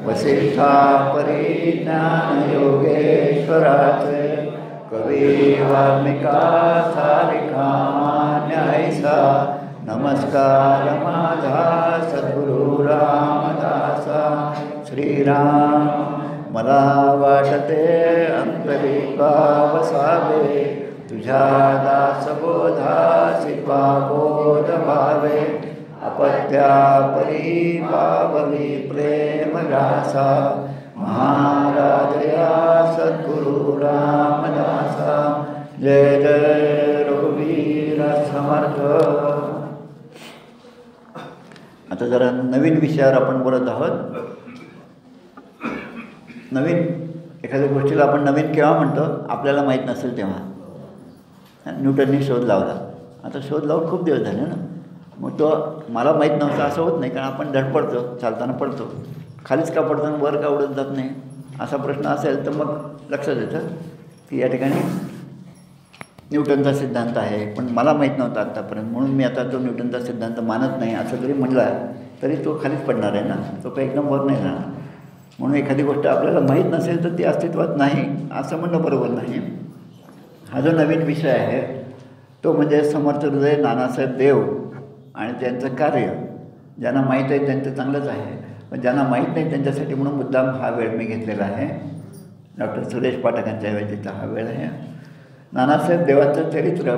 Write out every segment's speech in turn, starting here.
वसिष्ठा परिज्ञानयोगेश्वराचे कवी वाल्मिका सारिका मान्य ऐसा नमस्कार माझा सद्गुरु रामदासा. श्रीराम मला वाटते अंतरी वसावे तुझ्या दासबोधासी बोध भावे अपत्या परी पावली प्रेम रासा महाराजया सद्गुरु रामदासा. जय जय रघुवीर समर्थ. आता जरा नवीन विषयावर आपण बोलत आहोत. नवीन एखाद्या गोष्टीला आपण नवीन केव्हा म्हणतो, आपल्याला माहीत नसेल तेव्हा. न्यूटननी शोध लावला. आता शोध लावून खूप दिवस झाले ना, मग तो मला माहीत नव्हतं असं होत नाही, कारण आपण धडपडतो, चालताना पडतो, खालीच का पडतो आणि वर का उडत जात नाही असा प्रश्न असेल तर मग लक्षात येतं की या ठिकाणी न्यूटनचा सिद्धांत आहे, पण मला माहीत नव्हता आत्तापर्यंत, म्हणून मी आता तो न्यूटनचा सिद्धांत मानत नाही असं जरी म्हटला तरी तो खालीच पडणार आहे ना, तो काही एकदम वर नाही जाणार. म्हणून एखादी गोष्ट आपल्याला माहीत नसेल तर ती अस्तित्वात नाही असं म्हणणं बरोबर नाही. हा जो नवीन विषय आहे तो म्हणजे समर्थ हृदय नानासाहेब देव आणि त्यांचं कार्य. ज्यांना माहीत आहे त्यांचं चांगलंच आहे, पण ज्यांना माहीत नाही त्यांच्यासाठी म्हणून मुद्दाम हा वेळ मी घेतलेला आहे. डॉक्टर सुरेश पाठकांच्या ऐवजीचा हा वेळ आहे. नानासाहेब देवांचं चरित्र,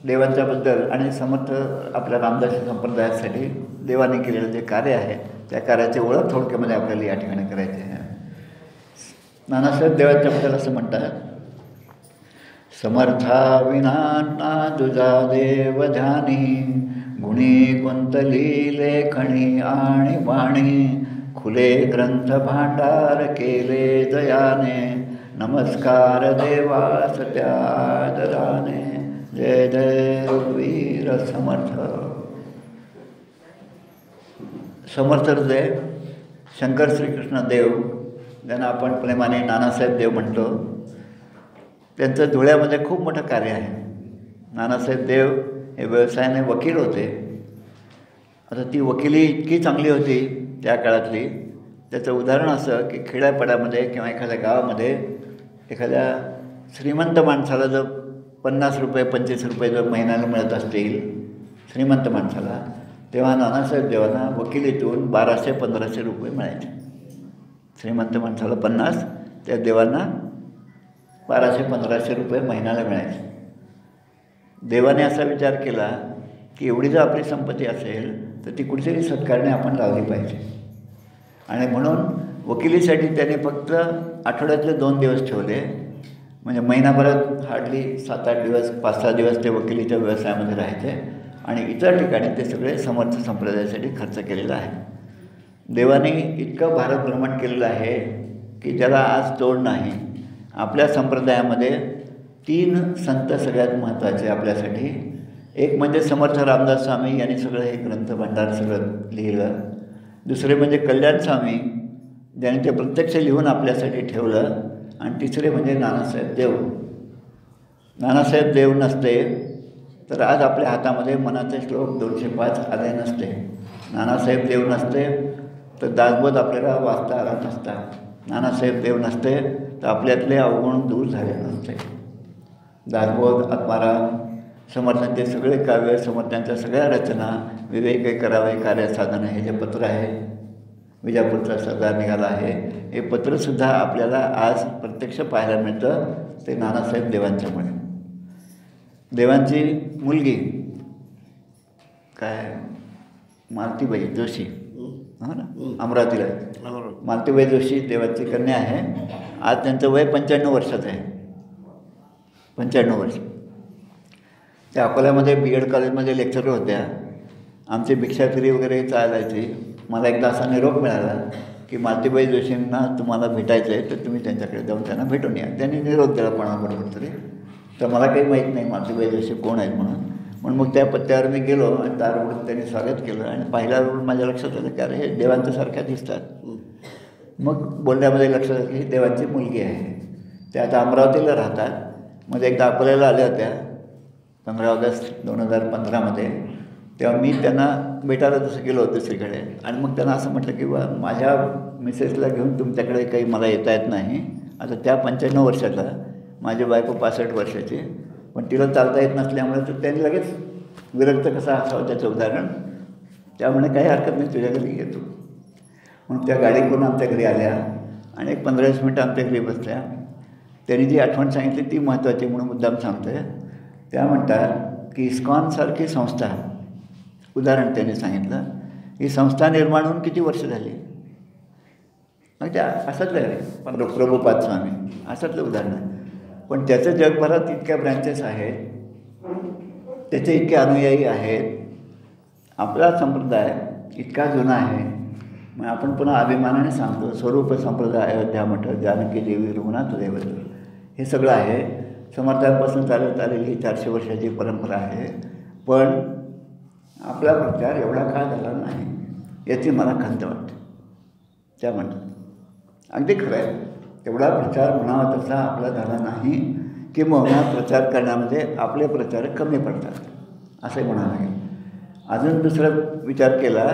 देवांच्याबद्दल आणि समर्थ आपल्या रामदासी संप्रदायासाठी देवाने केलेलं जे कार्य आहे त्या कार्याची ओळख थोडक्यामध्ये आपल्याला या ठिकाणी करायची आहे. नानासाहेब देवांच्याबद्दल असं म्हणतात, समर्था विना तुझा देव ध्यानी गुणी कुंतली लेखणी आणि वाणी खुले ग्रंथ भांडार केले दयाने नमस्कार देवास त्या आदराने. जय जय रघुवीर समर्थ. समर्थ हृदय शंकर श्रीकृष्ण देव, ज्यांना आपण प्रेमाने नानासाहेब देव म्हणतो, त्यांचं धुळ्यामध्ये खूप मोठं कार्य आहे. नानासाहेब देव हे व्यवसायाने वकील होते. आता ती वकिली इतकी चांगली होती त्या काळातली, त्याचं उदाहरण असं की खेड्यापाड्यामध्ये किंवा एखाद्या गावामध्ये एखाद्या श्रीमंत माणसाला जर 50 रुपये 25 रुपये जर महिन्याला मिळत असतील श्रीमंत माणसाला, तेव्हा नानासाहेब देवांना वकिलीतून 1200-1500 रुपये मिळायचे. श्रीमंत माणसाला 50, त्या देवांना 1200-1500 रुपये महिन्याला मिळायचे. देवाने असा विचार केला की एवढी जर आपली संपत्ती असेल तर ती कुठेतरी सत्कारणे आपण लावली पाहिजे, आणि म्हणून वकिलीसाठी त्याने फक्त आठवड्यातले 2 दिवस ठेवले. म्हणजे महिनाभरात हार्डली 7-8 दिवस 5-6 दिवस ते वकिलीच्या व्यवसायामध्ये राहायचे, आणि इतर ठिकाणी ते सगळे समर्थ संप्रदायासाठी खर्च केलेला आहे. देवाने इतकं भारत भ्रमण केलेलं आहे की ज्याला आज तोड नाही. आपल्या संप्रदायामध्ये 3 संत सगळ्यात महत्त्वाचे आपल्यासाठी. एक म्हणजे समर्थ रामदास स्वामी यांनी सगळं हे ग्रंथ भांडार सगळं लिहिलं. दुसरे म्हणजे कल्याण स्वामी, ज्यांनी ते प्रत्यक्ष लिहून आपल्यासाठी ठेवलं. आणि तिसरे म्हणजे नानासाहेब देव. नानासाहेब देव नसते तर आज आपल्या हातामध्ये मनाचे श्लोक 205 आले नसते. नानासाहेब देव नसते तर दासबोध आपल्याला वाचता आला नसता. नानासाहेब देव नसते तर आपल्यातले अवगुण दूर झाले नसते. दासबोध, आत्माराम, समर्थांचे सगळे काव्य, समर्थांच्या सगळ्या रचना, विवेक करावे कार्यसाधन हे जे पत्र आहे, विजापूरचा सरदार निघाला आहे, हे पत्रसुद्धा आपल्याला आज प्रत्यक्ष पाहायला मिळतं. ते नानासाहेब देवांच्यामुळे. देवांची मुलगी काय मालतीबाई जोशी, हो ना, अमरावतीला मालतीबाई जोशी देवाची कन्या आहे. आज त्यांचं वय 95 वर्षाचं आहे. 95 वर्ष. त्या अकोल्यामध्ये BEd कॉलेजमध्ये लेक्चरर होत्या. आमची भिक्षाफिरी वगैरे चालायची. मला एकदा असा निरोप मिळाला की मालतीबाई जोशींना तुम्हाला भेटायचं आहे तर तुम्ही त्यांच्याकडे जाऊन त्यांना भेटून या. त्यांनी निरोप दिला कोणाबरोबर तरी. तर मला काही माहीत नाही मालतीबाई जोशी कोण आहेत म्हणून मग त्या पत्त्यावर मी गेलो आणि दार उघडून त्यांनी स्वागत केलं. आणि पाहिल्यावर माझ्या लक्षात आलं की अरे हे देवांच्यासारख्या दिसतात. मग बोलण्यामध्ये लक्षात आलं की ही देवांची मुलगी आहे. त्या आता अमरावतीला राहतात. मध्ये एकदा अकोल्याला आल्या होत्या 15 ऑगस्ट 2015मध्ये. तेव्हा मी त्यांना भेटायला जसं गेलो दुसरीकडे आणि मग त्यांना असं म्हटलं की बा माझ्या मिसेसला घेऊन तुमच्याकडे काही मला येता येत नाही. आता त्या 95 वर्षाचा, माझी बायको 65 वर्षाची, पण तिला चालता येत नसल्यामुळे तर त्यांनी लगेच विरक्त कसा असावं त्याचं उदाहरण. त्यामुळे काही हरकत नाही, तुझ्या घरी येतो. मग त्या गाडी करून आमच्या घरी आल्या आणि एक 15-20 मिनटं आमच्या घरी बसल्या. त्यांनी जी आठवण सांगितली ती महत्त्वाची म्हणून मुद्दाम सांगतो आहे. त्या म्हणतात की इस्कॉनसारखी संस्था, उदाहरण त्यांनी सांगितलं, ही संस्था निर्माण होऊन किती वर्ष झाली. मग त्या असंतलं आहे प्रभुपाद स्वामी, असंतलं उदाहरण आहे. पण त्याचं जगभरात इतक्या ब्रँचेस आहेत, त्याचे इतके अनुयायी आहेत. आपला संप्रदाय इतका जुना आहे. मग आपण पुन्हा अभिमानाने सांगतो स्वरूप संप्रदाय अयोध्या मठ जानकी देवी रघुनाथ देवत, हे सगळं आहे. समर्थांपासून चालत आलेली 400 वर्षाची परंपरा आहे. पण आपला प्रचार एवढा का झाला नाही याची मला खंत वाटते. त्या म्हणतात अगदी खरं आहे, तेवढा प्रचार म्हणावा तसा आपला झाला नाही, किंवा प्रचार करण्यामध्ये आपले प्रचारक कमी पडतात असंही म्हणावं लागेल. अजून दुसरा विचार केला,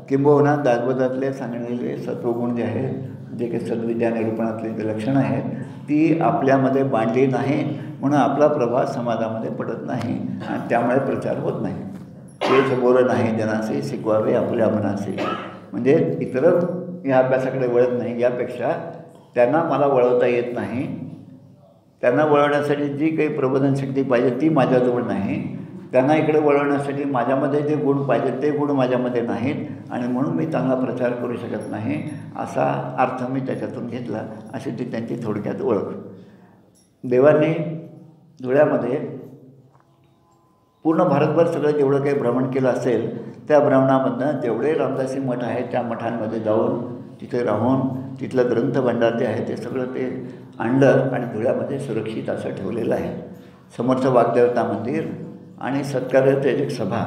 किंबहुना दासबोधातले सांगलेले सत्वगुण जे आहेत, जे काही सद्विद्या निरूपणातले जे लक्षणं आहेत, ती आपल्यामध्ये बांधली नाही, म्हणून आपला प्रभाव समाजामध्ये पडत नाही आणि त्यामुळे प्रचार होत नाही. तेच बोर नाही जनासे शिकवावे आपल्या मनासे, म्हणजे इतर ह्या अभ्यासाकडे वळत नाही, यापेक्षा त्यांना मला वळवता येत नाही. त्यांना वळवण्यासाठी जी काही प्रबोधन शक्ती पाहिजे ती माझ्याजवळ नाही. त्यांना इकडे वळवण्यासाठी माझ्यामध्ये जे गुण पाहिजे ते गुण माझ्यामध्ये नाहीत आणि म्हणून मी चांगला प्रचार करू शकत नाही, असा अर्थ मी त्याच्यातून घेतला. अशी ती त्यांची थोडक्यात ओळख. देवांनी धुळ्यामध्ये पूर्ण भारतभर सगळं जेवढं काही भ्रमण केलं असेल, त्या भ्रमणामधनं जेवढे रामदासी मठ आहेत त्या मठांमध्ये जाऊन तिथे राहून तिथलं ग्रंथभांडार जे आहे ते सगळं ते आणलं आणि धुळ्यामध्ये सुरक्षित असं ठेवलेलं आहे. समर्थ वाग्देवता मंदिर आणि सत्कार्य तेजक सभा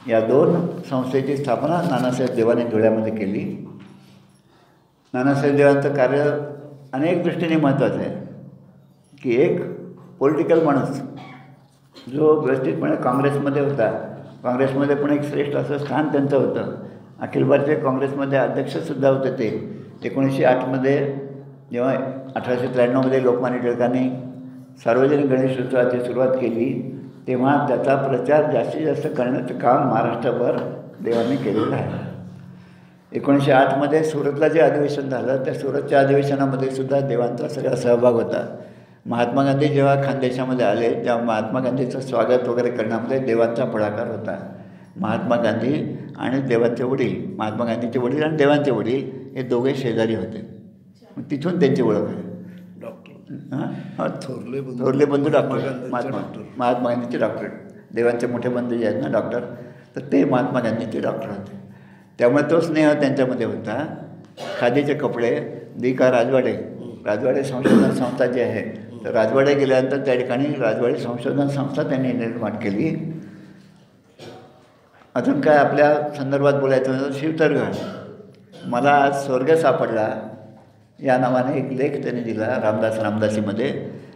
या 2 संस्थेची स्थापना नानासाहेब देवाने धुळ्यामध्ये केली. नानासाहेब देवांचं कार्य अनेक दृष्टीने महत्त्वाचं आहे की एक पॉलिटिकल माणूस जो व्यवस्थितपणे काँग्रेसमध्ये होता, काँग्रेसमध्ये पण एक श्रेष्ठ असं स्थान त्यांचं होतं. अखिल भारतीय काँग्रेसमध्ये अध्यक्षसुद्धा होते ते. 1908मध्ये जेव्हा 1893मध्ये लोकमान्य टिळकांनी सार्वजनिक गणेशोत्सवाची सुरुवात केली, तेव्हा त्याचा प्रचार जास्तीत जास्त करण्याचं काम महाराष्ट्रभर देवाने केलेलं आहे. 1908मध्ये सुरतला जे अधिवेशन झालं, त्या सुरतच्या अधिवेशनामध्ये सुद्धा देवांचा सगळा सहभाग होता. महात्मा गांधी जेव्हा खानदेशामध्ये आले तेव्हा महात्मा गांधीचं स्वागत वगैरे करण्यामध्ये देवांचा पुढाकार होता. महात्मा गांधी आणि देवांचे वडील, महात्मा गांधीचे वडील आणि देवांचे वडील हे दोघे शेजारी होते. मग तिथून त्यांची ओळख आहे. थोरले बंधू डॉक्टर, महात्मा गांधीचे डॉक्टर, देवांचे मोठे बंधू जे आहेत ना डॉक्टर, तर ते महात्मा गांधीचे डॉक्टर होते. त्यामुळे तो स्नेह त्यांच्यामध्ये होता. खादीचे कपडे दी.का. राजवाडे संशोधन संस्था जी आहे, तर राजवाडे गेल्यानंतर त्या ठिकाणी राजवाडे संशोधन संस्था त्यांनी निर्माण केली. अजून काय आपल्या संदर्भात बोलायचं म्हणजे शिवतरगड, मला आज स्वर्ग सापडला या नावाने एक लेख त्यांनी दिला रामदासीमध्ये.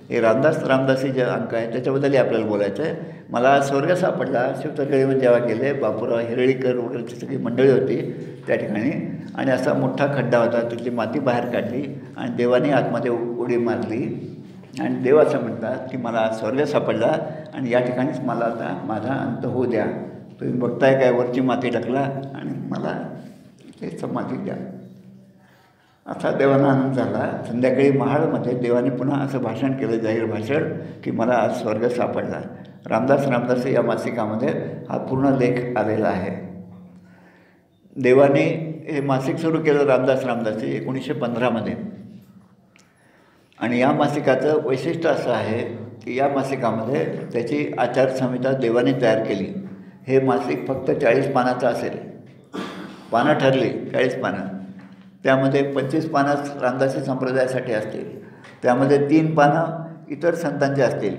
हे रामदासी जे अंक आहे त्याच्याबद्दलही आपल्याला बोलायचं आहे. मला स्वर्ग सापडला शिवतरगडीमध्ये जेव्हा गेले, बापूराव हिरळीकर वगैरेची सगळी मंडळी होती त्या ठिकाणी, आणि असा मोठा खड्डा होता, तिथली माती बाहेर काढली आणि देवाने आतमध्ये उडी मारली आणि देव असं म्हणतात की मला स्वर्ग सापडला आणि या ठिकाणीच मला आता माझा अंत होऊ द्या. तुम्ही बघताय काय, वरची माती टाकला आणि मला ते समाधी द्या. असा देवांना आनंद झाला. संध्याकाळी महाडमध्ये देवाने पुन्हा असं भाषण केलं, जाहीर भाषण, की मला आज स्वर्ग सापडला. रामदास या मासिकामध्ये हा पूर्ण लेख आलेला आहे. देवाने हे मासिक सुरू केलं रामदासी 1915मध्ये. आणि या मासिकाचं वैशिष्ट्य असं आहे की या मासिकामध्ये त्याची आचारसंहिता देवाने तयार केली. हे मासिक फक्त 40 पानाचं असेल, पानं ठरली 40 पानं. त्यामध्ये 25 पानं रामदासी संप्रदायासाठी असतील, त्यामध्ये 3 पानं इतर संतांचे असतील,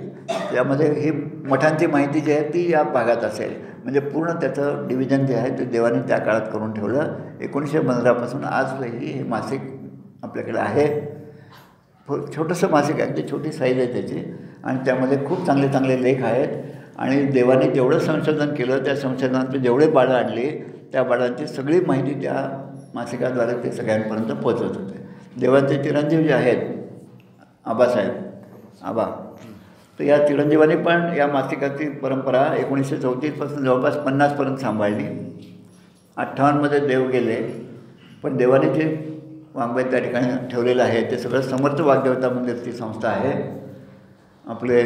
त्यामध्ये ही मठांची माहिती जी आहे ती या भागात असेल. म्हणजे पूर्ण त्याचं डिव्हिजन जे आहे ते देवाने त्या काळात करून ठेवलं. 1915पासून आजही हे मासिक आपल्याकडे आहे. छोटंसं मासिक आहे, अगदी छोटी साईज आहे त्याची, आणि त्यामध्ये खूप चांगले चांगले लेख आहेत. आणि देवाने जेवढं संशोधन केलं त्या संशोधनात जेवढे बाळं आणली त्या बाळांची सगळी माहिती त्या मासिकाद्वारे ते सगळ्यांपर्यंत पोहोचवत होते. देवाचे चिरंजीव जे आहेत आबा, तर या चिरंजीवांनी पण या मासिकाची परंपरा 1934पासून जवळपास 50पर्यंत सांभाळली. 58मध्ये देव गेले, पण देवाने जे वाङ्मय त्या ठिकाणी ठेवलेलं आहे ते सगळं समर्थ वाग्देवता मंदिरची संस्था आहे. आपले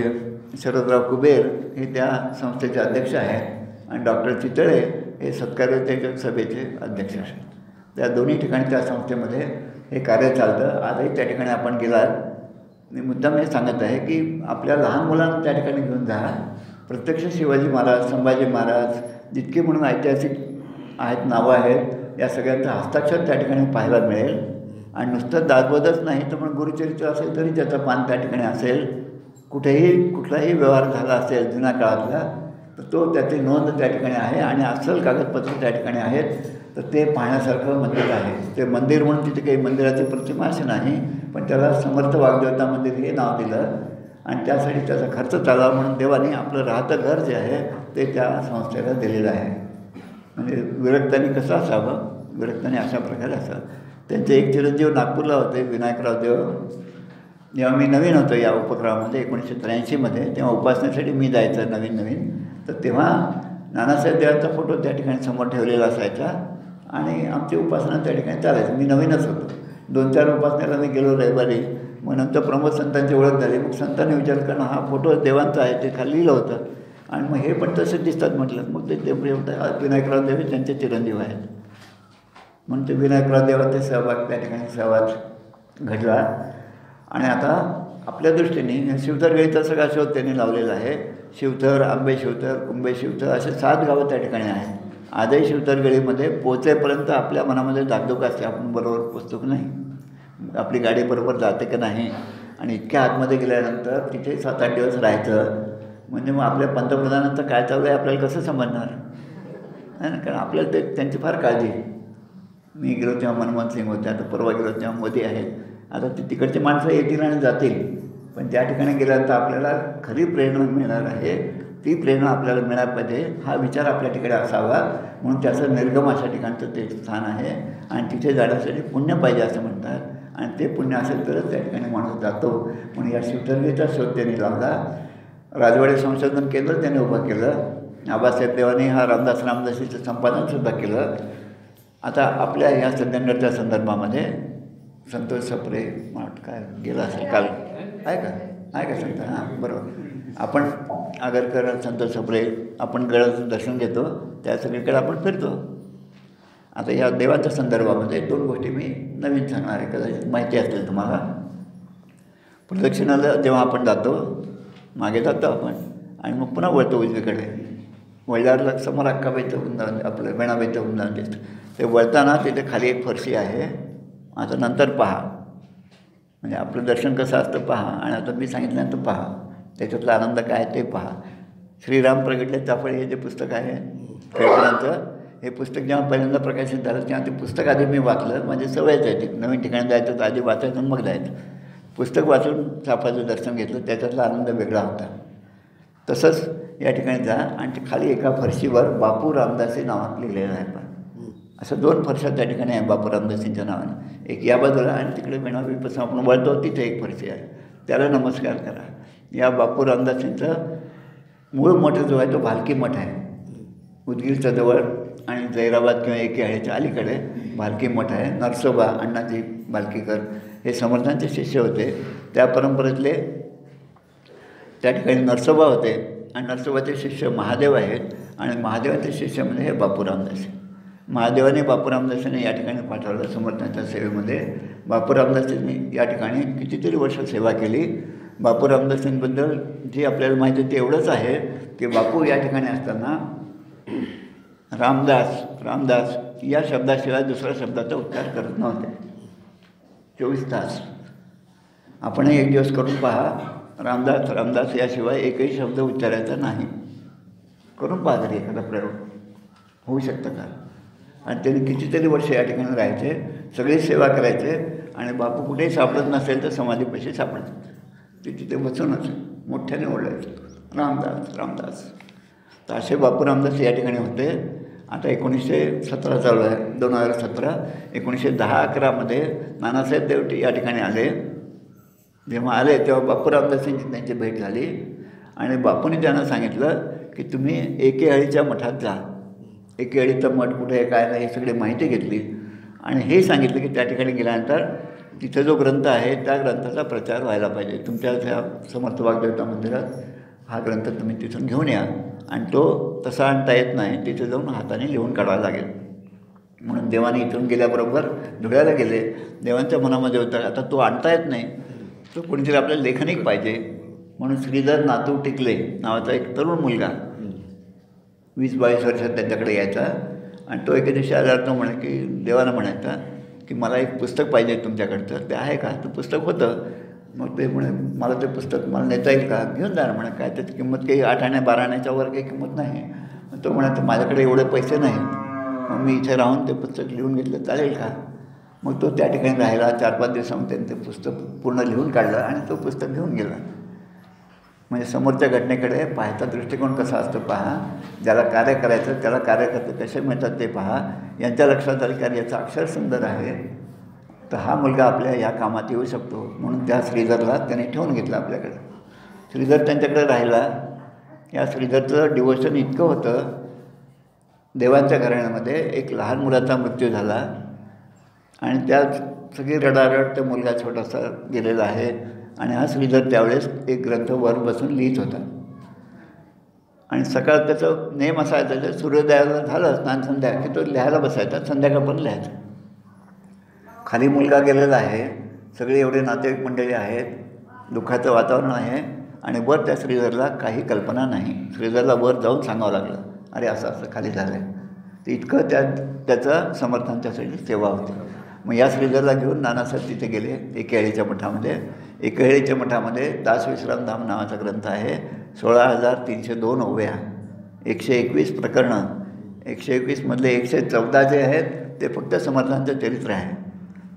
शरदराव कुबेर हे त्या संस्थेचे अध्यक्ष आहेत आणि डॉक्टर चितळे हे सत्कार्य सभेचे अध्यक्ष आहेत. त्या दोन्ही ठिकाणी त्या संस्थेमध्ये हे कार्य चालतं. आजही त्या ठिकाणी आपण गेलात, मी मुद्दाम हे सांगत आहे की आपल्या लहान मुलांना त्या ठिकाणी घेऊन जा. प्रत्यक्ष शिवाजी महाराज, संभाजी महाराज जितके म्हणून ऐतिहासिक आहेत, नावं आहेत, या सगळ्यांचं हस्ताक्षर त्या ठिकाणी पाहायला मिळेल. आणि नुसतं दासबोधच नाही तर पण गुरुचरित्र असेल तरी त्याचं पान त्या ठिकाणी असेल. कुठलाही व्यवहार झाला असेल जुन्या काळातला तर तो त्याची नोंद त्या ठिकाणी आहे आणि अस्सल कागदपत्र त्या ठिकाणी आहेत. तर ते पाहण्यासारखं मंदिर आहे. ते मंदिर म्हणून तिथे काही मंदिराची प्रतिमा अशी नाही, पण त्याला समर्थ वाग्देवता मंदिर हे नाव दिलं आणि त्यासाठी त्याचा खर्च चालावा म्हणून देवाने आपलं राहतं घर जे आहे ते त्या संस्थेला दिलेलं आहे. म्हणजे विरक्तांनी कसं असावं, विरक्तांनी अशा प्रकारे असावं. त्यांचे एक चिरंजीव नागपूरला होते, विनायकराव देव. जेव्हा मी नवीन होतो या उपक्रमामध्ये 1983मध्ये, तेव्हा उपासनेसाठी मी जायचं नवीन. तर तेव्हा नानासाहेब देवांचा फोटो त्या ठिकाणी समोर ठेवलेला असायचा आणि आमची उपासना त्या ठिकाणी चालायची. मी नवीनच होतो. 2-4 उपासनेला मी गेलो रविवारी. मग नंतर प्रमोद संतांची ओळख झाली. मग संतांनी विचार करणं हा फोटो देवांचा आहे, ते खाली लिहिलं होतं आणि मग हे पण तसेच दिसतात म्हटलं. मग ते विनायकराव देव त्यांचे चिरंजीव आहेत म्हणून ते विनायकराव देवाचे सहभाग त्या ठिकाणी सहवास घडला. आणि आता आपल्या दृष्टीने शिवथर गळीचा सगळा शोध त्यांनी लावलेला आहे. शिवथर, आंबे शिवथर, कुंभे शिवथर असे 7 गावं त्या ठिकाणी आहेत. आजही शिवथर गळीमध्ये पोहोचेपर्यंत आपल्या मनामध्ये धाकधूक असते, आपण बरोबर पोचतो की नाही, आपली गाडी बरोबर जाते का नाही. आणि इतक्या आतमध्ये गेल्यानंतर तिथे 7-8 दिवस राहायचं म्हणजे मग आपल्या पंतप्रधानांचं काय चालू आहे आपल्याला कसं समजणार आहे ना. कारण आपल्याला ते त्यांची फार काळजी. मी गेलो तेव्हा मनमोहन सिंग होते, आता परवा गेलो तेव्हा मोदी आहेत. आता ते तिकडची माणसं येतील आणि जातील, पण त्या ठिकाणी गेल्यानंतर आपल्याला खरी प्रेरणा मिळणार आहे. ती प्रेरणा आपल्याला मिळायला पाहिजे हा विचार आपल्या ठिकाणी असावा. म्हणून त्याचं निर्गम अशा ठिकाणचं ते स्थान आहे आणि तिथे जाण्यासाठी पुण्य पाहिजे असं म्हणतात आणि ते पुण्य असेल तरच त्या ठिकाणी माणूस जातो. म्हणून या शिवथरगळीचा शोध त्यांनी लावला. राजवाडे संशोधन केंद्र त्याने उभं केलं. आबासाहेब देवाने हा रामदासीचं संपादनसुद्धा केलं. आता आपल्या ह्या सज्जनगडच्या संदर्भामध्ये संतोष सप्रे काय गेला असेल काल आहे का संत? हां बरोबर. आपण आगरकर, संतोष सप्रे आपण गडाचं दर्शन घेतो, त्या सगळीकडे आपण फिरतो. आता या देवाच्या संदर्भामध्ये 2 गोष्टी मी नवीन सांगणार आहे, कदाचित माहिती असतील तुम्हाला. प्रदक्षिणाला जेव्हा आपण जातो, मागे जातो आपण आणि मग पुन्हा वळतो उजवीकडे. वळल्यावर समोर अक्काबाईचं वृंदावन, आपलं वेणाबाईचं वृंदावन दिसतं. ते वळताना तिथे खाली एक फरशी आहे. आता नंतर पहा, म्हणजे आपलं दर्शन कसं असतं पहा आणि आता मी सांगितल्यानंतर पहा, त्याच्यातला आनंद काय ते पहा. श्रीराम प्रगटले चाफळे हे जे पुस्तक आहे खेळकरांचं, हे पुस्तक जेव्हा पहिल्यांदा प्रकाशित झालं तेव्हा ते पुस्तक आधी मी वाचलं. माझी सवयच आहे, ती नवीन ठिकाणी जायचं तर आधी वाचायचं मग जायचं. पुस्तक वाचून चाफाचं दर्शन घेतलं, त्याच्यातला आनंद वेगळा होता. तसंच या ठिकाणी जा आणि ते खाली एका फरशीवर बापू रामदासी नावात लिहिलेलं आहे. पण असं 2 फरशा त्या ठिकाणी आहे बापू रामदासींच्या नावाने. एक या बाजूला आणि तिकडे वेणाबाईपासून आपण वळतो तिथे एक फरशी आहे, त्याला नमस्कार करा. या बापू रामदासींचं मूळ मठ जो आहे तो भालकी मठ आहे. उदगीरच्या जवळ आणि जैराबाद किंवा एकेहाळीच्या अलीकडे भालकी मठ आहे. नरसोबा अण्णाजी भालकीकर हे समर्थांचे शिष्य होते. त्या परंपरेतले त्या ठिकाणी नरसोबा होते आणि नरसोबाचे शिष्य महादेव आहेत आणि महादेवाचे शिष्य म्हणजे हे बापू रामदासी. महादेवाने बापू रामदासींनी या ठिकाणी पाठवलं समर्थांच्या सेवेमध्ये. बापू रामदासींनी या ठिकाणी कितीतरी वर्ष सेवा केली. बापू रामदासींबद्दल जी आपल्याला माहिती आहे ते एवढंच आहे की बापू या ठिकाणी असताना रामदास या शब्दाशिवाय दुसऱ्या शब्दाचा उच्चार करत नव्हते 24 तास. आपणही एक दिवस करून पहा, रामदास याशिवाय एकही शब्द उच्चारायचा नाही. करून पहा तरी एखादा प्रयोग होऊ शकतं का. आणि त्यांनी कितीतरी वर्ष या ठिकाणी राहायचे, सगळी सेवा करायचे आणि बापू कुठेही सापडत नसेल तर समाधीपाशी सापडत. ते तिथे बसूनच मोठ्याने ओरडायचं. रामदास रामदास. तर असे बापू रामदास या ठिकाणी होते. आता 1917 चालू आहे, 2017. 1910-11 नानासाहेब देवटे या ठिकाणी आले. जेव्हा आले तेव्हा बापू रामदासांची त्यांची भेट झाली आणि बापूंनी त्यांना सांगितलं की तुम्ही एकेआळीच्या मठात जा. एकेआळीचं मठ कुठे आहे काय नाही हे सगळी माहिती घेतली आणि हे सांगितलं की त्या ठिकाणी गेल्यानंतर तिथं जो ग्रंथ आहे त्या ग्रंथाचा प्रचार व्हायला पाहिजे. तुमच्या त्या समर्थ वाग्देवता मंदिरात हा ग्रंथ तुम्ही तिथून घेऊन या आणि तो तसा आणता येत नाही, तिथे जाऊन हाताने लिहून काढावा लागेल. म्हणून देवाने इथून गेल्याबरोबर धुळ्याला गेले. देवांच्या मनामध्ये होतं आता तो आणता येत नाही, तो कोणीतरी आपल्याला लेखनिक पाहिजे. म्हणून श्रीधर नातू टिकले नावाचा एक तरुण मुलगा 20-22 वर्षात त्यांच्याकडे यायचा आणि तो एके दिवशी आल्यावर तो म्हणे की देवानं म्हणायचा की मला एक पुस्तक पाहिजे तुमच्याकडचं, ते आहे का? तर पुस्तक होतं. मग ते म्हणे मला ते पुस्तक मला नेता येईल का? घेऊन जा म्हणे. काय त्याची किंमत काही 8 आणे 12 आण्याच्या वर काही किंमत नाही. मग तो म्हणायचा माझ्याकडे एवढे पैसे नाही, मग मी इथे राहून ते पुस्तक लिहून घेतलं चालेल का? मग तो त्या ठिकाणी राहिला. 4-5 दिवसामध्ये त्यांनी ते पुस्तक पूर्ण लिहून काढलं आणि तो पुस्तक घेऊन गेला. म्हणजे समोरच्या घटनेकडे पाहायचा दृष्टिकोन कसा असतो पहा. ज्याला कार्य करायचं त्याला कार्यकर्ते कसे मिळतात ते पहा. यांच्या लक्षात आलं की याचा अक्षर सुंदर आहे, तर हा मुलगा आपल्या या कामात येऊ शकतो. म्हणून त्या श्रीधरला त्याने ठेवून घेतलं आपल्याकडे. श्रीधर त्यांच्याकडे राहिला. या श्रीधरचं डिवोशन इतकं होतं, देवांच्या घराण्यामध्ये एक लहान मुलाचा मृत्यू झाला आणि त्यात सगळी रडारड त्या मुलगा छोटासा गेलेला आहे आणि हा श्रीधर त्यावेळेस एक ग्रंथ वर बसून लिहित होता. आणि सकाळ त्याचं नेम असायचा तर सूर्योदयाला झालं स्नान संध्या की तो लिहायला बसायचा, संध्याकाळपर्यंत लिहायचा. खाली मुलगा गेलेला आहे, सगळे एवढे नातेवाईक मंडळी आहेत, दुःखाचं वातावरण आहे आणि वर त्या श्रीधरला काही कल्पना नाही. श्रीधरला वर जाऊन सांगावं लागलं अरे असं असं खाली झालं आहे. तर इतकं त्याचं समर्थांच्यासाठी सेवा होती. मग या श्रीधरला घेऊन नानासाहेब तिथे गेले एकेआळीच्या मठामध्ये. एकेआळीच्या मठामध्ये दास विश्रामधाम नावाचा ग्रंथ आहे. 16,302 ओव्या, 121 प्रकरणं. 121मधले 114 जे आहेत ते फक्त समर्थांचं चरित्र आहे.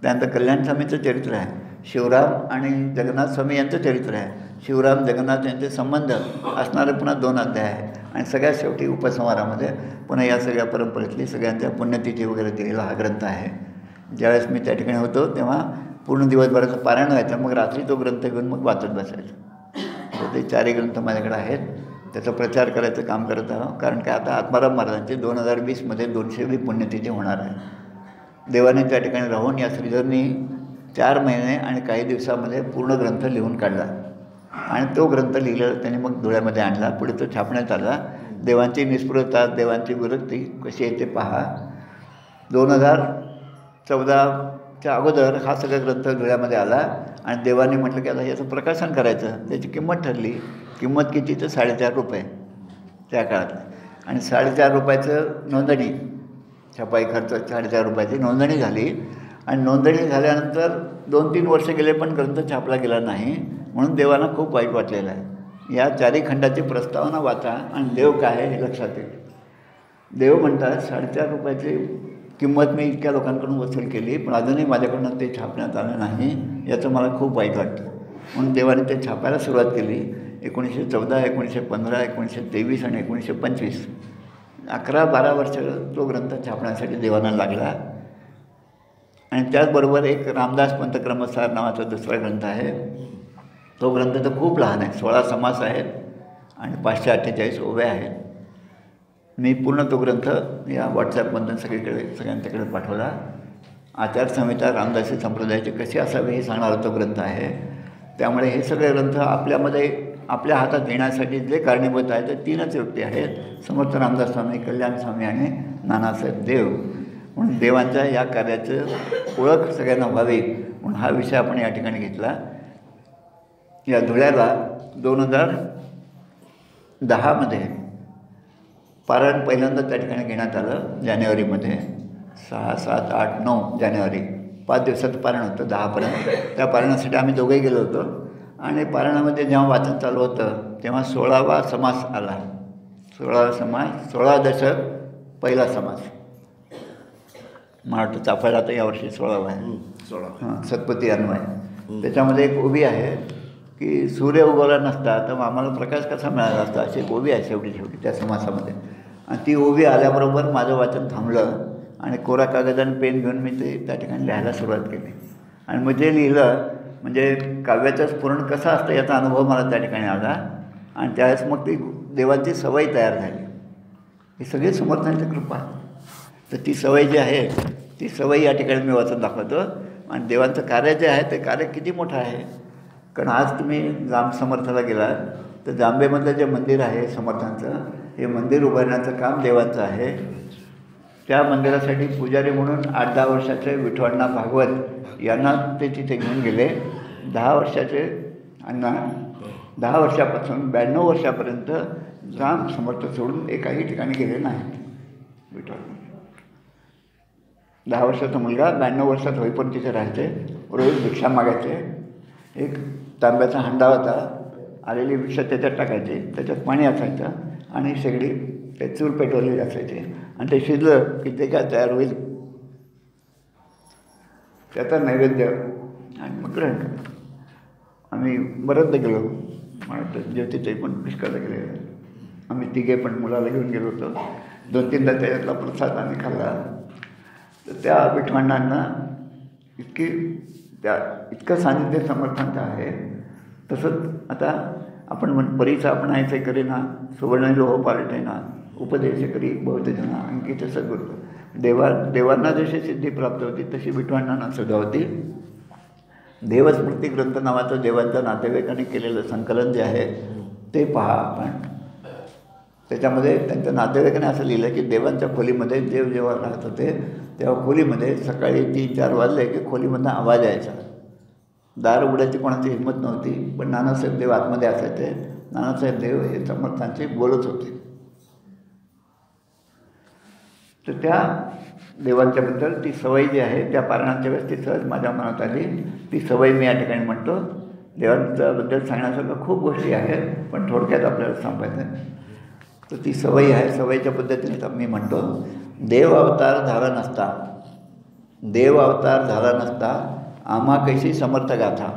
त्यानंतर कल्याण स्वामींचं चरित्र आहे. शिवराम आणि जगन्नाथ स्वामी यांचं चरित्र आहे. शिवराम जगन्नाथ यांचे संबंध असणारे पुन्हा 2 अध्याय आहे. आणि सगळ्यात शेवटी उपसंहारामध्ये पुन्हा या सगळ्या परंपरेतली सगळ्यांच्या पुण्यतिथी वगैरे दिलेला हा ग्रंथ आहे. ज्यावेळेस मी त्या ठिकाणी होतो तेव्हा पूर्ण दिवसभराचं पारायण व्हायचं, मग रात्री तो ग्रंथ घेऊन मग वाचत बसायचं. तर ते 4 ग्रंथ माझ्याकडे आहेत. त्याचा प्रचार करायचं काम करत आहोत. कारण काय आता आत्माराम महाराजांची 2020मध्ये 200वी पुण्यतिथी होणार आहे. देवाने त्या ठिकाणी राहून या श्रीधरनी 4 महिने आणि काही दिवसामध्ये पूर्ण ग्रंथ लिहून काढला आणि तो ग्रंथ लिहिलेला त्यांनी मग धुळ्यामध्ये आणला. पुढे तो छापण्यात आला. देवांची निस्पृहता, देवांची विरक्ती कशी आहे ते पहा. 2014च्या अगोदर हा सगळा ग्रंथ धुळ्यामध्ये आला आणि देवाने म्हटलं की आता याचं प्रकाशन करायचं. त्याची किंमत ठरली. किंमत किती तर ₹4.5 त्या काळात. आणि ₹4.5 नोंदणी, छपाई खर्च ₹4.5 नोंदणी झाली. आणि नोंदणी झाल्यानंतर 2-3 वर्ष गेले पण ग्रंथ छापला गेला नाही. म्हणून देवांना खूप वाईट वाटलेलं आहे. या 4 खंडाची प्रस्तावना वाचा आणि देव काय आहे हे लक्षात येईल. देव म्हणतात ₹4.5 किंमत मी इतक्या लोकांकडून वसूल केली पण अजूनही माझ्याकडून ते छापण्यात आलं नाही, याचं मला खूप वाईट वाटतं. म्हणून देवाने ते छापायला सुरुवात केली. 1914, 1915, 1923 आणि 1925 11-12 वर्ष तो ग्रंथ छापण्यासाठी देवांना लागला. आणि त्याचबरोबर एक रामदास पंथ क्रमसार नावाचा दुसरा ग्रंथ आहे. तो ग्रंथ तर खूप लहान आहे, 16 समास आहेत आणि 548 ओव्या आहेत. मी पूर्ण तो ग्रंथ या व्हॉट्सॲपमधून सगळ्यांच्याकडे पाठवला. आचारसंहिता रामदासी संप्रदायाची कशी असावी हे सांगणारा तो ग्रंथ आहे. त्यामुळे हे सगळे ग्रंथ आपल्या हातात येण्यासाठी जे कारणीभूत आहेत ते 3च व्यक्ती आहेत, समर्थ रामदास स्वामी, कल्याण स्वामी आणि नानासाहेब देव. म्हणून देवांच्या या कार्याचं ओळख सगळ्यांना व्हावी म्हणून हा विषय आपण या ठिकाणी घेतला. या धुळ्याला 2010मध्ये पारायण पहिल्यांदा त्या ठिकाणी घेण्यात आलं. जानेवारीमध्ये 6, 7, 8, 9 जानेवारी 5 दिवसाचं पारायण होतं 10पर्यंत. त्या पारायणासाठी आम्ही दोघंही गेलो होतो. आणि पारायणामध्ये जेव्हा वाचन चालू होतं तेव्हा 16वा समास आला. 16वा समास, 16 दशक पहिला समास. मला वाटतं चाफायला आता यावर्षी 16वा आहे. 16 हां, सत्पती अन्वय. त्याच्यामध्ये एक उभी आहे की सूर्य उगवला नसता तर आम्हाला प्रकाश कसा मिळाला असता, अशी एक ओवी आहे शेवटी त्या समासामध्ये. आणि ती ओवी आल्याबरोबर माझं वाचन थांबलं आणि कोरा कागद आणि पेन घेऊन मी ते त्या ठिकाणी लिहायला सुरुवात केली. आणि मग जे लिहिलं म्हणजे काव्याचं स्फुरण कसं असतं याचा अनुभव मला त्या ठिकाणी आला. आणि त्यावेळेस मग ती देवाची सवय तयार झाली. ही सगळी समर्थांची कृपा. तर ती सवय जी आहे ती सवय या ठिकाणी मी वाचून दाखवतो. आणि देवांचं कार्य जे आहे ते कार्य किती मोठं आहे. कारण आज तुम्ही जांब समर्थाला गेलात तर जांबेमधलं जे मंदिर आहे समर्थांचं, हे मंदिर उभारण्याचं काम देवांचं आहे. त्या मंदिरासाठी पुजारी म्हणून 8-10 वर्षाचे विठवाण्णा भागवत यांना ते तिथे घेऊन गेले. 10 वर्षाचे अण्णा 10 वर्षापासून 92 वर्षापर्यंत जांब समर्थ सोडून एकाही ठिकाणी गेले नाहीत. विठवाण्णा 10 वर्षाचा मुलगा 92 वर्षात होईपर्यंत तिथे राहायचे. रोज भिक्षा मागायचे. एक तांब्याचा हंडा होता, आलेली भिक्षा त्याच्यात टाकायचे, त्याच्यात पाणी असायचं आणि शेगडी ते चूल पेटवलेली असायचे आणि ते शिजलं की ते काय तयार होईल त्याचा नैवेद्य आणि मग ग्रहण. आम्ही बरंचदा गेलो. मला तर ज्योतिताई पण पुष्कळदा गेले. आम्ही तिघे पण मुलाला घेऊन गेलो होतो. 2-3दा त्याच्यातला प्रसाद आम्ही खाल्ला. तर त्या विठवाण्णांना इतकं सानिध्य समर्थांचं आहे. तसंच आता आपण परीचा आपण ऐसे करेना सुवर्ण लोह पालटेना उपदेश करी बहुतेजना अंकित सद्गुरू. देवांना जशी सिद्धी प्राप्त होती तशी विठवाण्णांना सुद्धा होती. देवस्मृती ग्रंथ नावाचं देवांच्या नातेवाईकांनी केलेलं संकलन जे आहे ते पहा आपण. त्याच्यामध्ये त्यांच्या नातेवाईकाने असं लिहिलं की देवांच्या खोलीमध्ये देव जेव्हा राहत होते तेव्हा खोलीमध्ये सकाळी 3-4 वाजले की खोलीमधनं आवाज यायचा. दार उघडायची कोणाची हिंमत नव्हती. पण नानासाहेब देव आतमध्ये असायचे. नानासाहेब देव हे समर्थांचे बोलत होते. तर त्या देवांच्याबद्दल ती सवय जी आहे त्या पारणाच्या वेळेस ती सहज माझ्या मनात आली. ती सवय मी या ठिकाणी म्हणतो. देवांच्याबद्दल सांगण्यासारखं खूप गोष्टी आहेत पण थोडक्यात आपल्याला सांगायचं. तर ती सवय आहे. सवयीच्या पद्धतीने मी म्हणतो, देव अवतार झाला नसता आम्हा कैसी समर्थ गाथा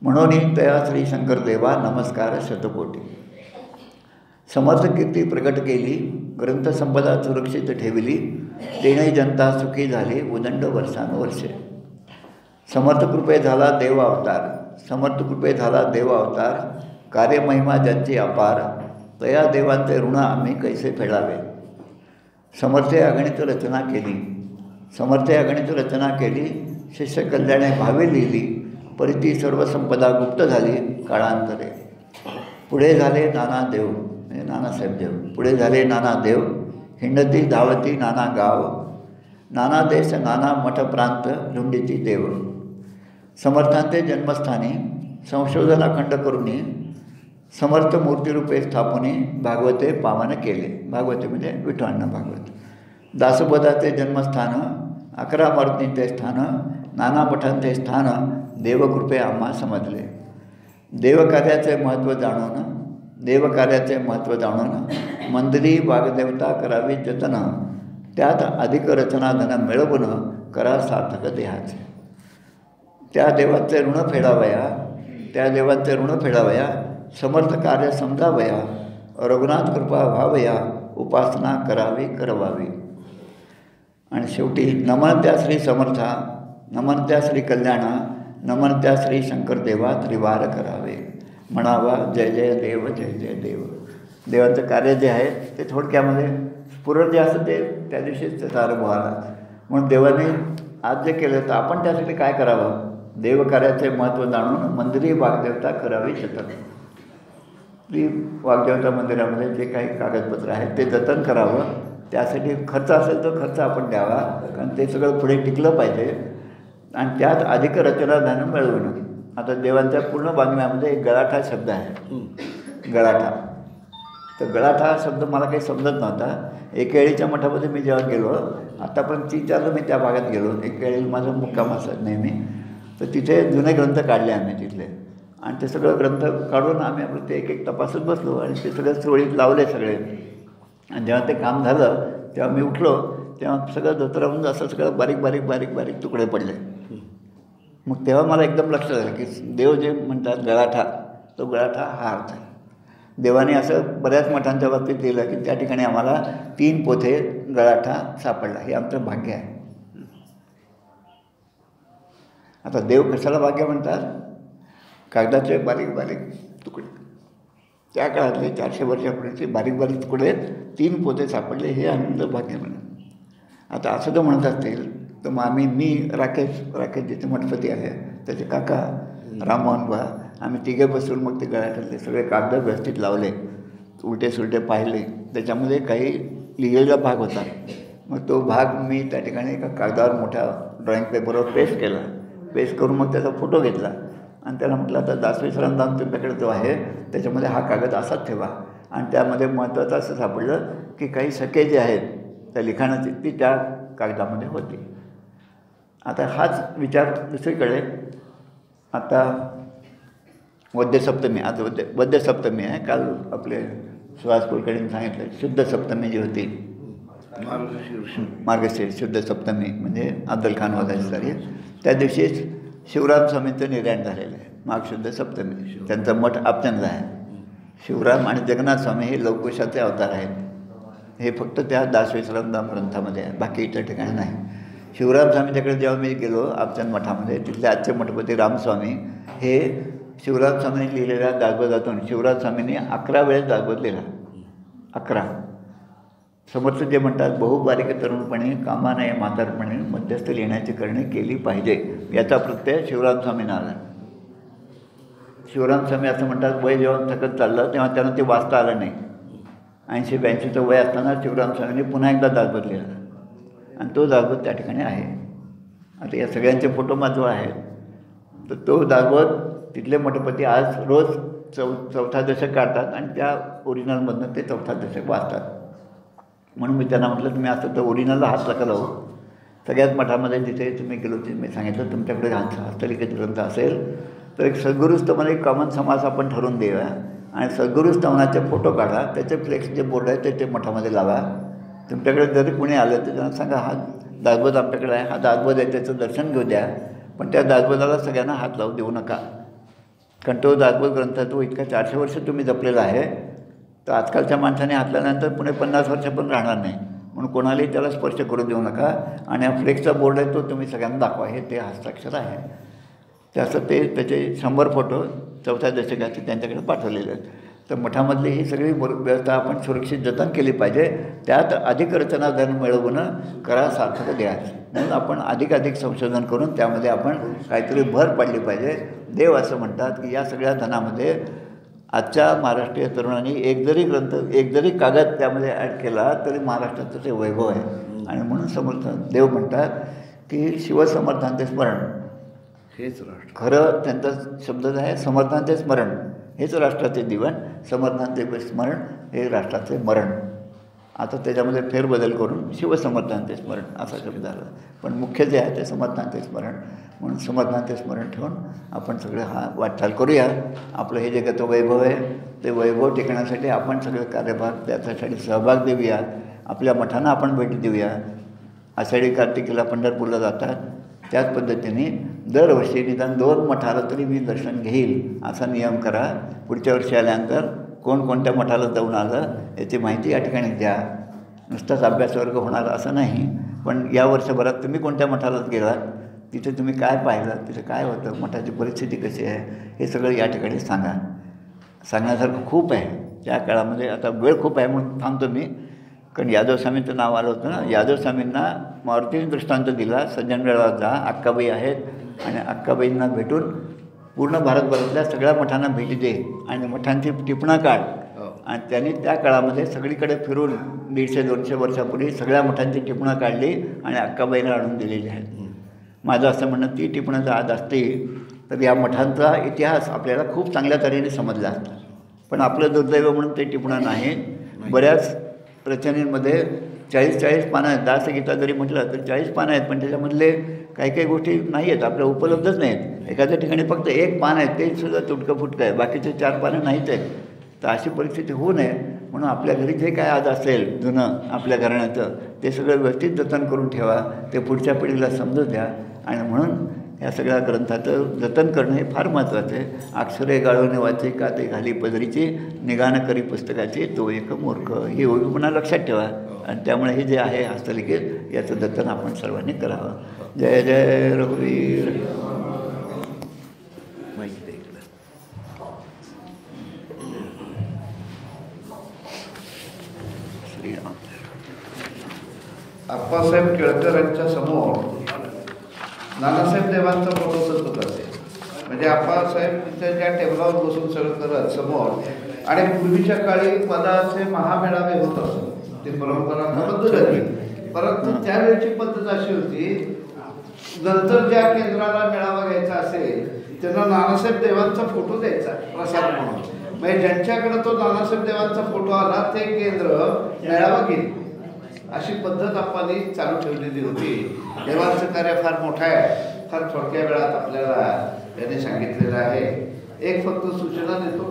म्हणून तया श्री शंकर देवा नमस्कार शतकोटी. समर्थ कीर्ती प्रकट केली ग्रंथसंपदा सुरक्षित ठेवली तेणे जनता सुखी झाली उदंड वर्षानुवर्षे. समर्थ कृपे झाला देव अवतार कार्यमहिमा ज्यांची अपार तया देवांचे ऋण आम्ही कैसे फेडावे. समर्थे अगणित रचना केली शिष्य कल्याणे भावे लिहिली परिती सर्व संपदा गुप्त झाली काळांतरे. पुढे झाले नानादेव म्हणजे नानासाहेब देव. पुढे झाले नानादेव हिंडती धावती नाना गाव नाना देश नाना मठ प्रांत झुंडीची देव. समर्थांचे जन्मस्थानी संशोधनाखंड करुनी समर्थ मूर्तिरूपे स्थापने भागवते पावन केले. भागवते म्हणजे विठवाण्णा भागवत. दासोपदाचे जन्मस्थान 11 मारुतींचे स्थान नाना मठांचे स्थान देवकृपे आम्हा समजले. देवकार्याचे महत्त्व जाणून मंदिरी वाग्देवता करावी जतन त्यात अधिक रचना धन मिळवून करा सार्थक देहाचे. त्या देवाचे ऋण फेडावया समर्थ कार्य समजावया रघुनाथ कृपा व्हावया उपासना करवावी. आणि शेवटी नमन त्या श्री समर्था नमन त्या श्री कल्याणा नमन त्या श्री शंकर देवा त्रिवार करावे. म्हणावा जय जय देव जय जय देव. देवाचं कार्य जे आहे ते थोडक्यामध्ये स्फुरण जे असतं ते त्या दिवशीच त्याचा अनुभव आला. म्हणून देवाने आज जे केलं तर आपण त्यासाठी काय करावं. देवकार्याचे महत्त्व जाणून मंदिरी वाग्देवता करावी जतन. ती वाग्देवता मंदिरामध्ये जे काही कागदपत्र आहेत ते जतन करावं. त्यासाठी खर्च असेल तर खर्च आपण द्यावा कारण ते सगळं पुढे टिकलं पाहिजे. आणि त्यात अधिक रचना धन मिळवणं. आता देवांच्या पूर्ण बांधण्यामध्ये एक गळाठा शब्द आहे. गळाठा. तर गळाठा हा शब्द मला काही समजत नव्हता. एकेळीच्या मठामध्ये मी जेव्हा गेलो आतापर्यंत 3-4 मी त्या भागात गेलो. एकेळी माझा मुक्काम असत नेहमी. तर तिथे जुने ग्रंथ काढले आम्ही तिथले आणि ते सगळं ग्रंथ काढून आम्ही आपलं ते एक तापासत बसलो आणि ते सगळं सुरळीत लावले सगळे. आणि जेव्हा ते काम झालं तेव्हा मी उठलो तेव्हा सगळं धोतराहून असं सगळं बारीक तुकडे पडले. मग तेव्हा मला एकदम लक्षात आलं की देव जे म्हणतात गळाठा, तो गळाठा हा अर्थ आहे. देवाने असं बऱ्याच मठांच्या बाबतीत लिहिलं की त्या ठिकाणी आम्हाला 3 पोथे गळाठा सापडला, हे आमचं भाग्य आहे. आता देव कशाला भाग्य म्हणतात? कागदाचे बारीक बारीक तुकडे, त्या काळातले 400 वर्षापूर्वीचे बारीक बारीक तुकडे 3 पोते सापडले, हे आमचं भाग्य म्हणून. आता असं जर म्हणत असतील तर मग मी राकेश जिथे मठपती आहे त्याचे काका राममोहन बा, आम्ही तिघे बसून मग ते गळ्यातले सगळे कागद व्यवस्थित लावले, उलटे सुलटे पाहिले, त्याच्यामध्ये काही लिहिलेला भाग होता. मग तो भाग मी त्या ठिकाणी एका कागदावर मोठ्या ड्रॉईंग पेपरवर पेस्ट केला. पेस्ट करून मग त्याचा फोटो घेतला आणि त्याला म्हटलं आता दासवे सरंदाम तुमच्याकडे जो आहे त्याच्यामध्ये हा कागद असाच ठेवा. आणि त्यामध्ये महत्त्वाचं असं सापडलं की काही शके जे आहेत त्या लिखाणाची ती त्या कागदामध्ये होती. आता हाच विचार दुसरीकडे, आता वद्यसप्तमी, आज वद्यसप्तमी आहे, काल आपले सुहास कुलकर्णींनी सांगितलं शुद्ध सप्तमी जी होती, मार्गशीर्ष शुद्ध सप्तमी म्हणजे अफजल खान वधाची तारीख, त्या दिवशीच शिवराम स्वामींचं निर्याण झालेलं आहे. माघ शुद्ध सप्तमी, त्यांचा मठ आपचंदला आहे. शिवराम आणि जगन्नाथ स्वामी हे लवकुशाचे अवतार आहेत. हे फक्त त्या दासवे सरंदाम ग्रंथामध्ये आहे, बाकी इतर ठिकाणी नाही. शिवराम स्वामींच्याकडे जेव्हा मी गेलो आपचंद मठामध्ये, तिथले आजचे मठपती रामस्वामी हे शिवराम स्वामींनी लिहिलेल्या दासबोधातून शिवराम स्वामींनी 11 वेळेस दासबोध लिहिला. 11. समर्थ जे म्हणतात बहुबारीक तरुणपणे कामा नये म्हातारपणे मध्यस्थ लिहिण्याची करणे केली पाहिजे, याचा प्रत्यय शिवराम स्वामींना आला. शिवराम स्वामी असं म्हणतात वय जेव्हा थकत चाललं तेव्हा त्यांना ते वाचता आलं नाही. 80-82चं वय असताना शिवराम स्वामींनी पुन्हा एकदा दासबोध लिहिला आणि तो दासबोध त्या ठिकाणी आहे. आता या सगळ्यांचे फोटो माझ्याजवळ आहेत. तर तो दासबोध तिथले मठपती आज रोज चौथा दशक काढतात आणि त्या ओरिजिनलमधनं ते चौथा दशक वाचतात. म्हणून मी त्यांना म्हटलं तुम्ही असं तर ओरिजिनलला हात नका लावू. सगळ्याच मठामध्ये जिथे तुम्ही गेलो तिथे मी सांगितलं तुमच्याकडे हस्तलिखित ग्रंथ असेल तर एक सद्गुरुस्तवन एक कॉमन समास आपण ठरवून देऊया आणि सद्गुरुस्तवनाचे फोटो काढा, त्याचे फ्लेक्स जे बोर्ड आहे ते मठामध्ये लावा. तुमच्याकडे जरी कुणी आलं तर त्यांना सांगा हा दासबोध आमच्याकडे आहे, हा दासबोध आहे, त्याचं दर्शन घेऊ द्या, पण त्या दासबोधाला सगळ्यांना हात लावू देऊ नका. कारण तो दासबोध ग्रंथ तो इतका 400 वर्ष तुम्ही जपलेला आहे, तर आजकालच्या माणसाने हातल्यानंतर पुणे 50 वर्ष पण राहणार नाही. म्हणून कोणालाही त्याला स्पर्श करू देऊ नका. आणि हा फ्लेक्सचा बोर्ड आहे तो तुम्ही सगळ्यांना दाखवा, हे ते हस्ताक्षर आहे. त्याचं त्याचे 100 फोटो चौथ्या दशकाचे त्यांच्याकडे पाठवलेले आहेत. तर मठामधली ही सगळी व्यवस्था आपण सुरक्षित जतन केली पाहिजे. त्यात अधिक रचना धन मिळवणं करा सार्थक द्या, म्हणून आपण अधिकाधिक संशोधन करून त्यामध्ये आपण काहीतरी भर पाडली पाहिजे. देव असं म्हणतात की या सगळ्या धनामध्ये आजच्या महाराष्ट्रीय तरुणांनी एक जरी कागद त्यामध्ये ॲड केला तरी महाराष्ट्राचं ते वैभव आहे. आणि म्हणून समर्थ देव म्हणतात की शिवसमर्थांचे स्मरण हेच राष्ट्र, खरं त्यांचा शब्दच आहे समर्थांचे स्मरण हेच राष्ट्राचे जीवन, समर्थांचे स्मरण हे राष्ट्राचे मरण. आता त्याच्यामध्ये फेरबदल करून शिवसमर्थांचे स्मरण असा शब्द आला, पण मुख्य जे आहे ते समर्थांचे स्मरण. म्हणून समर्थांचे स्मरण ठेवून आपण सगळं हा वाटचाल करूया. आपलं हे जे गत वैभव आहे ते वैभव टिकण्यासाठी आपण सगळे कार्यभाग त्याच्यासाठी सहभाग देऊया. आपल्या मठांना आपण भेट देऊया. आषाढी कार्तिकीला पंढरपूरला जातात, त्याच पद्धतीने दरवर्षी निदान 2 मठाला तरी मी दर्शन घेईल असा नियम करा. पुढच्या वर्षी आल्यानंतर कोणकोणत्या मठाला जाऊन आलं याची माहिती या ठिकाणी द्या. नुसताच अभ्यासवर्ग होणार असं नाही, पण या वर्षभरात तुम्ही कोणत्या मठालाच गेलात, तिथे तुम्ही काय पाहिलं, तिथे काय होतं, मठाची परिस्थिती कशी आहे, हे सगळं या ठिकाणी सांगा. सांगण्यासारखं खूप आहे त्या काळामध्ये. आता वेळ खूप आहे म्हणून थांबतो मी, कारण यादव स्वामींचं नाव आलं होतं ना. यादव स्वामींना मारुतीने दृष्टांत दिला, सज्जनगडाला जा, अक्काबाई आहेत आणि अक्काबाईंना भेटून पूर्ण भारतभरातल्या सगळ्या मठांना भेटी दे आणि मठांची टिपणं काढ. आणि त्यांनी त्या काळामध्ये सगळीकडे फिरून 150-200 वर्षापूर्वी सगळ्या मठांची टिपणं काढली आणि अक्काबाईला आणून दिलेली आहेत. माझं असं म्हणणं ती टिपणं जर आज असती तर या मठांचा इतिहास आपल्याला खूप चांगल्या तऱ्हेने समजला असता. पण आपलं दुर्दैव म्हणून ते टिपणं नाही. बऱ्याच रचनेमध्ये 40 पानं आहेत. दासगीता जरी म्हटलं तर 40 पानं आहेत, पण त्याच्यामधले काही गोष्टी नाही आहेत, आपल्या उपलब्धच नाहीत. एखाद्या ठिकाणी फक्त 1 पान आहे, ते सुद्धा तुटकं फुटकं आहे, बाकीचे 4 पानं नाहीच आहेत. तर अशी परिस्थिती होऊ नये म्हणून आपल्या घरी जे काय आज असेल जुनं आपल्या घराण्याचं ते सगळं व्यवस्थित जतन करून ठेवा, ते पुढच्या पिढीला समजू द्या. आणि म्हणून ह्या सगळ्या ग्रंथाचं जतन करणं हे फार महत्त्वाचं आहे. अक्षरे गाळून वाचे का ते घाली पदरीची, निगानं करी पुस्तकाची तो एक मूर्ख, ही पुन्हा लक्षात ठेवा. आणि त्यामुळे हे जे आहे हस्तलिखित याचं जतन आपण सर्वांनी करावं. जय जय रघुवीर. श्रीराम. आप्पासाहेब केळकरांच्या समोर नानासाहेब देवांचा फोटो सतत असेल. म्हणजे आप्पासाहेब तिथं ज्या टेबलावर बसून सगळं करत समोर. आणि पूर्वीच्या काळी पदाचे महामेळावे होत असत, ती परंपरा बंद झाली. परंतु त्यावेळची पद्धत अशी होती, नंतर ज्या केंद्राला मेळावा घ्यायचा असेल त्यांना नानासाहेब देवांचा फोटो द्यायचा प्रसाद म्हणून. म्हणजे ज्यांच्याकडे तो नानासाहेब देवांचा फोटो आला ते केंद्र मेळावा घेईल, अशी पद्धत आप्पांनी चालू ठेवलेली होती. देवांचं कार्य फार मोठं आहे, फार थोडक्या वेळात आपल्याला यांनी सांगितलेलं आहे. एक फक्त सूचना देतो,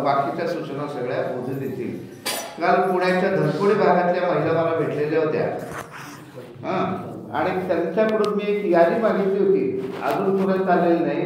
बाकीच्या सूचना सगळ्या उद्या देतील. काल पुण्याच्या धनकोडी भागातल्या महिला मला भेटलेल्या होत्या. आणि त्यांच्याकडून मी एक यादी मागितली होती, अजून पुण्यात आलेली नाही.